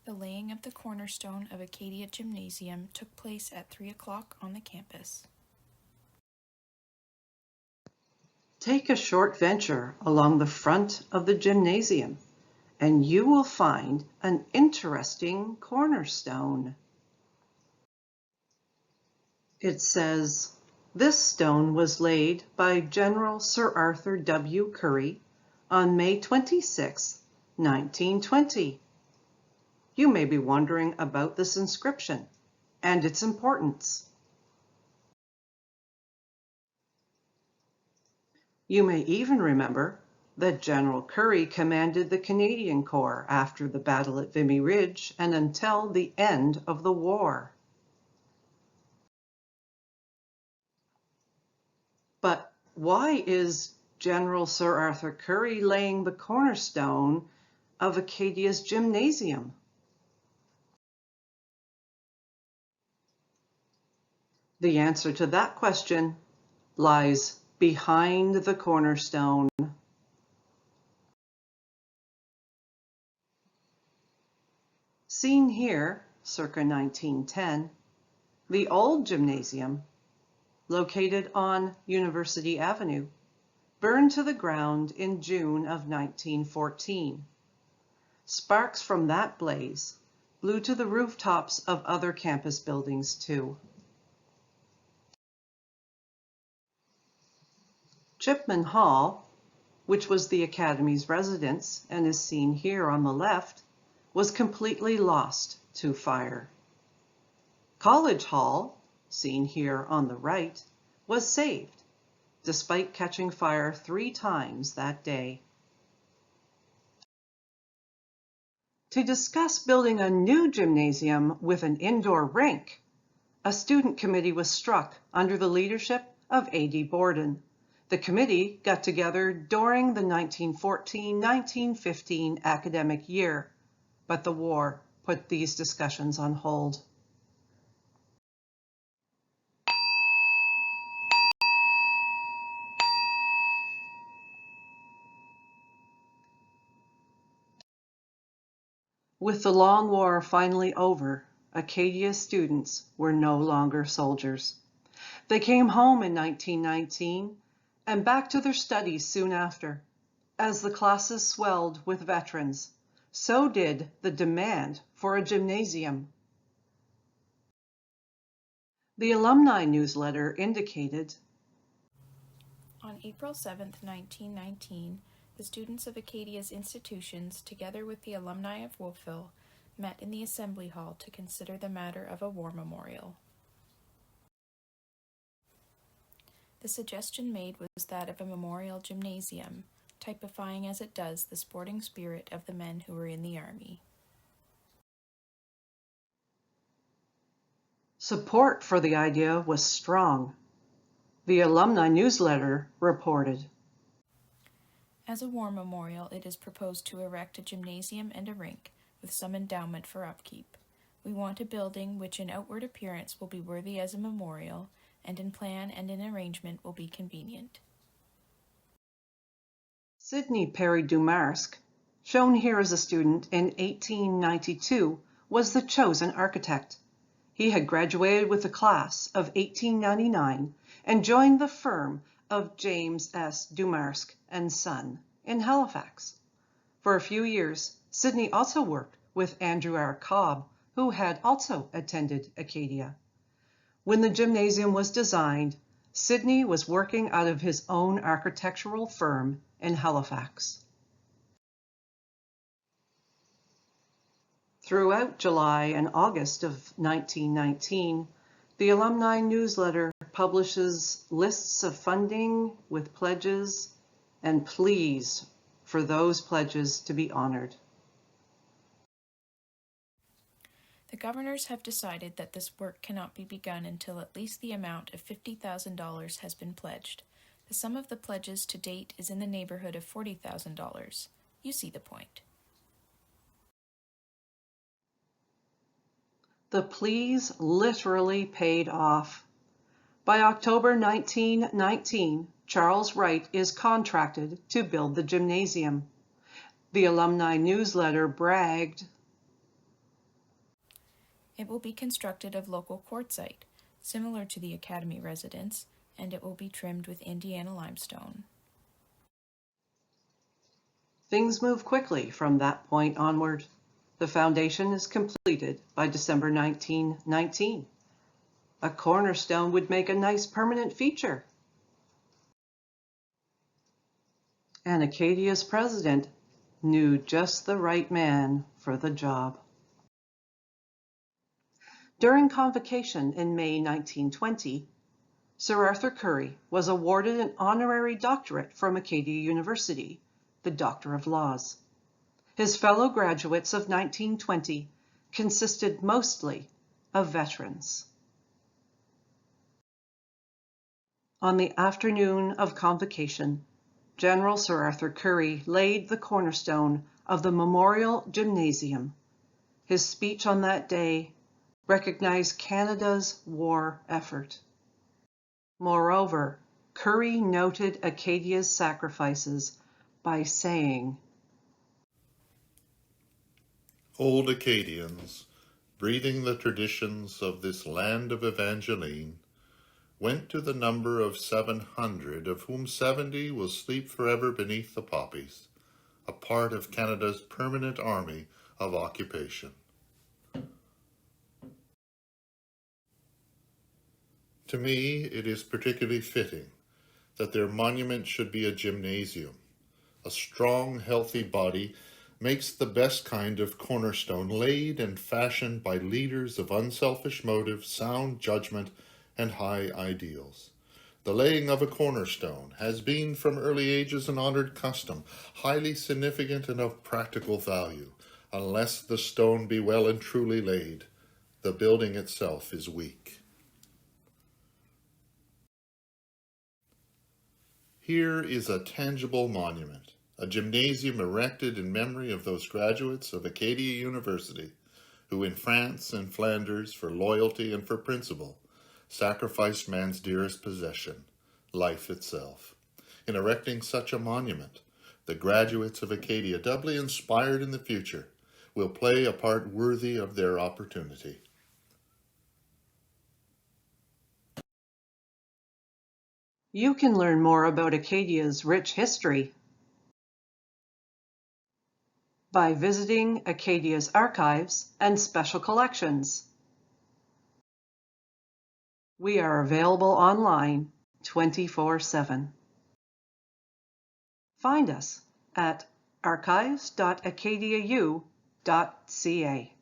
The laying of the cornerstone of Acadia Gymnasium took place at 3 o'clock on the campus. Take a short venture along the front of the gymnasium, and you will find an interesting cornerstone. It says, "This stone was laid by General Sir Arthur W. Currie on May 26, 1920. You may be wondering about this inscription and its importance. You may even remember that General Currie commanded the Canadian Corps after the battle at Vimy Ridge and until the end of the war. But why is General Sir Arthur Currie laying the cornerstone of Acadia's gymnasium? The answer to that question lies behind the cornerstone. Seen here, circa 1910, the old gymnasium, located on University Avenue, burned to the ground in June of 1914. Sparks from that blaze blew to the rooftops of other campus buildings too. Chipman Hall, which was the Academy's residence and is seen here on the left, was completely lost to fire. College Hall, seen here on the right, was saved, despite catching fire 3 times that day. To discuss building a new gymnasium with an indoor rink, a student committee was struck under the leadership of A.D. Borden. The committee got together during the 1914-1915 academic year, but the war put these discussions on hold. With the long war finally over, Acadia students were no longer soldiers. They came home in 1919 and back to their studies soon after. As the classes swelled with veterans, so did the demand for a gymnasium. The alumni newsletter indicated, On April 7, 1919, the students of Acadia's institutions, together with the alumni of Wolfville, met in the Assembly Hall to consider the matter of a war memorial. The suggestion made was that of a memorial gymnasium, typifying as it does the sporting spirit of the men who were in the Army. Support for the idea was strong. The alumni newsletter reported, As a war memorial, it is proposed to erect a gymnasium and a rink, with some endowment for upkeep. We want a building which in outward appearance will be worthy as a memorial, and in plan and in arrangement will be convenient. Sidney Perry Dumarsk, shown here as a student in 1892, was the chosen architect. He had graduated with the class of 1899 and joined the firm of James S. Dumarsk and Son in Halifax. For a few years, Sidney also worked with Andrew R. Cobb, who had also attended Acadia. When the gymnasium was designed, Sidney was working out of his own architectural firm in Halifax. Throughout July and August of 1919, the alumni newsletter publishes lists of funding with pledges and pleas for those pledges to be honored. The governors have decided that this work cannot be begun until at least the amount of $50,000 has been pledged. The sum of the pledges to date is in the neighborhood of $40,000. You see the point. The pleas literally paid off. By October 1919, Charles Wright is contracted to build the gymnasium. The alumni newsletter bragged, It will be constructed of local quartzite, similar to the Academy residence, and it will be trimmed with Indiana limestone. Things move quickly from that point onward. The foundation is completed by December 1919. A cornerstone would make a nice permanent feature. And Acadia's president knew just the right man for the job. During convocation in May 1920, Sir Arthur Currie was awarded an honorary doctorate from Acadia University, the Doctor of Laws. His fellow graduates of 1920 consisted mostly of veterans. On the afternoon of convocation, General Sir Arthur Currie laid the cornerstone of the Memorial Gymnasium. His speech on that day recognized Canada's war effort. Moreover, Currie noted Acadia's sacrifices by saying, "Old Acadians, breathing the traditions of this land of Evangeline, went to the number of 700, of whom 70 will sleep forever beneath the poppies, a part of Canada's permanent army of occupation." To me, it is particularly fitting that their monument should be a gymnasium. A strong, healthy body makes the best kind of cornerstone, laid and fashioned by leaders of unselfish motive, sound judgment, and high ideals. The laying of a cornerstone has been from early ages an honored custom, highly significant and of practical value. Unless the stone be well and truly laid, the building itself is weak. Here is a tangible monument, a gymnasium erected in memory of those graduates of Acadia University who in France and Flanders, for loyalty and for principle, sacrificed man's dearest possession, life itself. In erecting such a monument, the graduates of Acadia, doubly inspired in the future, will play a part worthy of their opportunity. You can learn more about Acadia's rich history by visiting Acadia's archives and special collections. We are available online 24/7. Find us at archives.acadiau.ca.